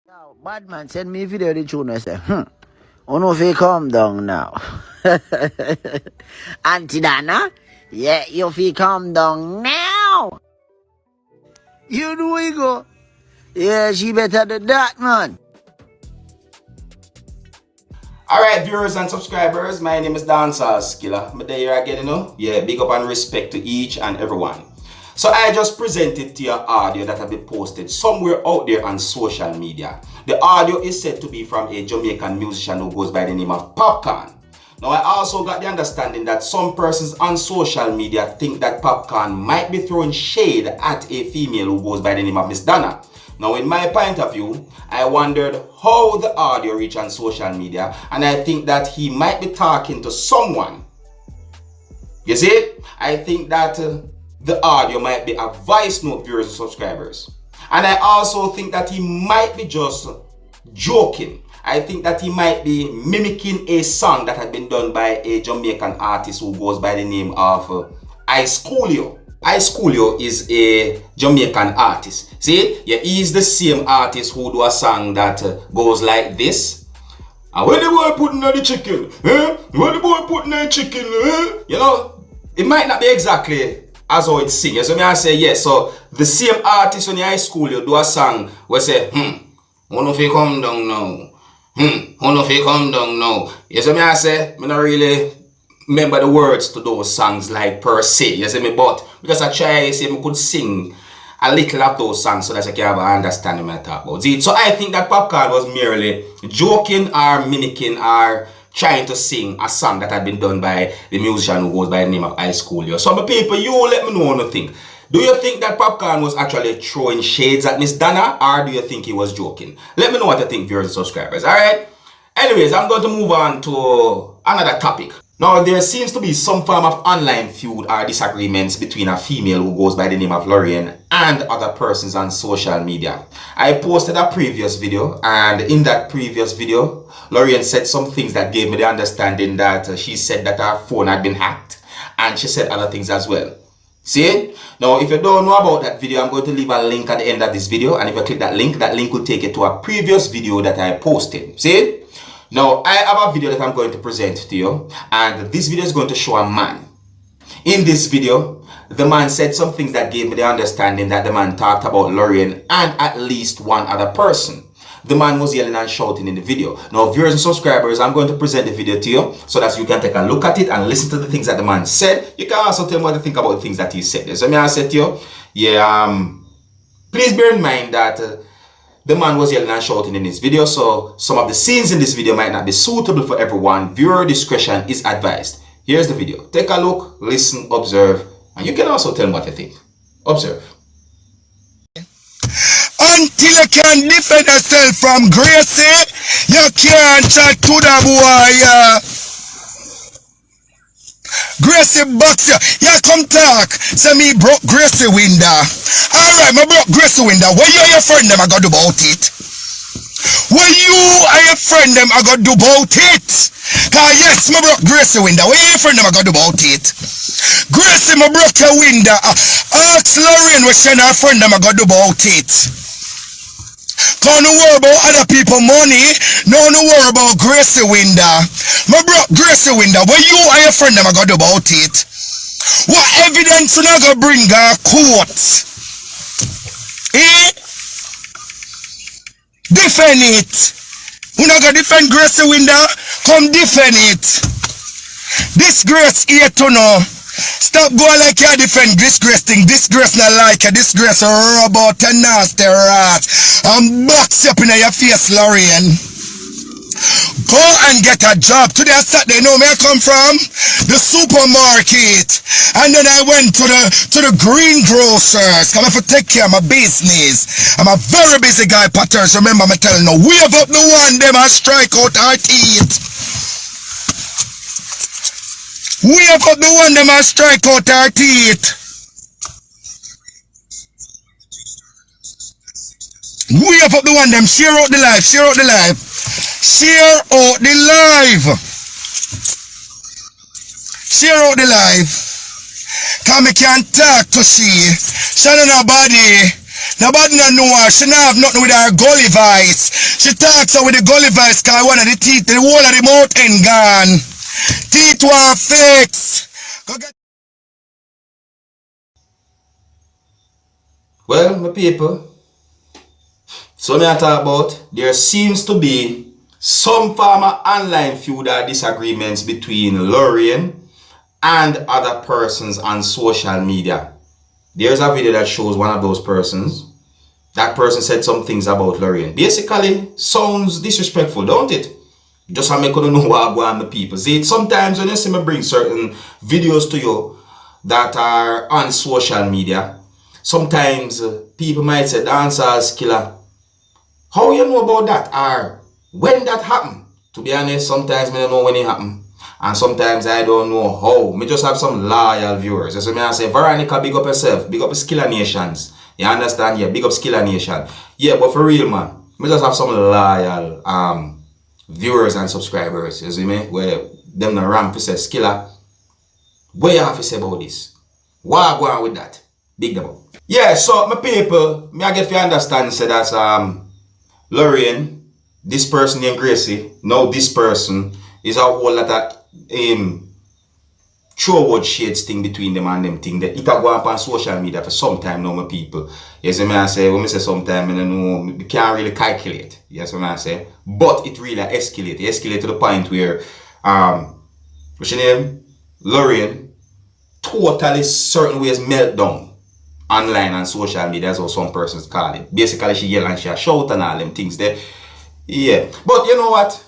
Yo, bad man, send me a video of the tune and say, oh no, if you calm down now. Auntie Dana, yeah, you feel calm down now. You know we go. Yeah, she better than that, man. Alright, viewers and subscribers, my name is Dancehall Skilla. I'm there again, you know? Yeah, big up and respect to each and everyone. So I just presented to your audio that have been posted somewhere out there on social media. The audio is said to be from a Jamaican musician who goes by the name of Popcaan. Now I also got the understanding that some persons on social media think that Popcaan might be throwing shade at a female who goes by the name of Miss Dana. Now in my point of view, I wondered how the audio reached on social media, and I think that he might be talking to someone. You see, I think that the audio might be a voice note, viewers and subscribers. And I also think that he might be just joking. I think that he might be mimicking a song that had been done by a Jamaican artist who goes by the name of Ice Coolio. Ice Coolio is a Jamaican artist. See, yeah, he's the same artist who do a song that goes like this. And when the boy putting on the chicken, when the boy putting on the chicken, you know, it might not be exactly as how it sings. So me I say yes. So the same artist on the Ice Coolio do a song where say, one of you come down now. One of you come down now. You see me I say, me not really remember the words to those songs like per se, you see me, but because I try to see me could sing a little of those songs so that I can have an understanding what I talk about. See, so I think that Popcaan was merely joking or mimicking or trying to sing a song that had been done by the musician who goes by the name of Ice Coolio. So my people, you let me know what you think. Do you think that Popcaan was actually throwing shades at Miss Dana, or do you think he was joking? Let me know what you think, viewers and subscribers, alright? Anyways, I'm going to move on to another topic. Now, there seems to be some form of online feud or disagreements between a female who goes by the name of Lorraine and other persons on social media. I posted a previous video, and in that previous video, Lorraine said some things that gave me the understanding that she said that her phone had been hacked, and she said other things as well. See? Now, if you don't know about that video, I'm going to leave a link at the end of this video, and if you click that link will take you to a previous video that I posted. See? Now, I have a video that I'm going to present to you, and this video is going to show a man. In this video, the man said some things that gave me the understanding that the man talked about Lorraine and at least one other person. The man was yelling and shouting in the video. Now, viewers and subscribers, I'm going to present the video to you so that you can take a look at it and listen to the things that the man said. You can also tell me what you think about the things that he said. So, I said to you, please bear in mind that the man was yelling and shouting in this video, so some of the scenes in this video might not be suitable for everyone. Viewer discretion is advised. Here's the video. Take a look, listen, observe, and you can also tell me what you think. Observe. Until you can defend yourself from Gracie, you can't chat to the boy. Gracie box you. Yeah, come talk. Say me broke Gracie window. Alright, my broke Gracie window. What you and your friend them I got do about it? What you and your friend them I got do about it? Cause yes, my broke Gracie window. What you and your friend them I got do about it? Gracie, my broke your window. Ask Lorraine what she and her friend them I got do about it. Can't worry about other people money. No worry about Gracie window. My bro, Gracie window. What you and your friend them are gonna do about it? What evidence you not gonna bring a court? Defend it. You not gonna defend Gracie window? Come defend it. This Grace here to know. Stop going like you defend disgrace thing. Disgrace not like you. Disgrace a robot and nasty rat. And box you up in your face, Lorraine. Go and get a job. Today Saturday, know where I come from? The supermarket. And then I went to the greengrocers. Come have to take care of my business. I'm a very busy guy, Patters. Remember me telling you, wave up the one them and strike out our teeth. Wave up the one them and strike out our teeth. Wave up the one them, share out the live, share out the live. Share out the live. Share out the live. Cause me can't talk to she. She don't know body. Nobody no know her. She not have nothing with her gully voice. She talks with the gully voice cause one of the teeth, the whole of the mouth ain't gone. Teeth were fixed. Go get Well, my people, so me I talk about, there seems to be some form of online feud or disagreements between Lorraine and other persons on social media. There's a video that shows one of those persons. That person said some things about Lorraine. Basically, sounds disrespectful, don't it? Just to make you know what I want the people. See, sometimes when you see me bring certain videos to you that are on social media, sometimes people might say, Dancehall Killer, how you know about that? Or when that happened? To be honest, sometimes I don't know when it happened. And sometimes I don't know how. Me just have some loyal viewers. So me I say, Veronica, big up yourself. Big up Skiller Nations. You understand? Yeah, big up Skiller Nation. Yeah, but for real, man, me just have some loyal viewers and subscribers. You see me? Where them the ramp to say, Skiller, what you have to say about this? Why I go on with that? Big them up. Yeah, so my people, me I get to understand say that's Lorraine, this person named Gracie, now this person is a whole lot of throw word shades thing between them and them thing that it a go up on social media for some time now, my people. Yes, I say when I say sometime, I don't know, we can't really calculate. Yes, what I say. But it really escalate. It escalate to the point where what's your name? Lorraine totally certain ways meltdown online and social media, that's how some persons call it. Basically she yell and she shout and all them things there. Yeah. But you know what?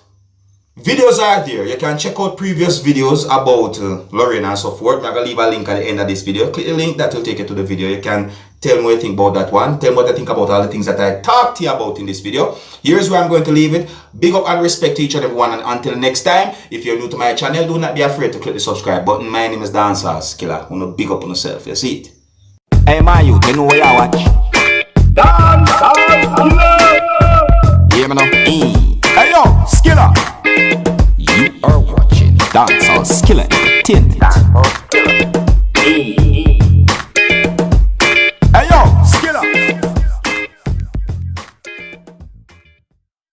Videos are there. You can check out previous videos about Lorraine and so forth. I'm going to leave a link at the end of this video. Click the link, that will take you to the video. You can tell me what you think about that one. Tell me what you think about all the things that I talked to you about in this video. Here's where I'm going to leave it. Big up and respect to each and everyone. And until next time, if you're new to my channel, do not be afraid to click the subscribe button. My name is Dancehall Killer. Big up on yourself. You see it? Hey, my youth, you know where you watch.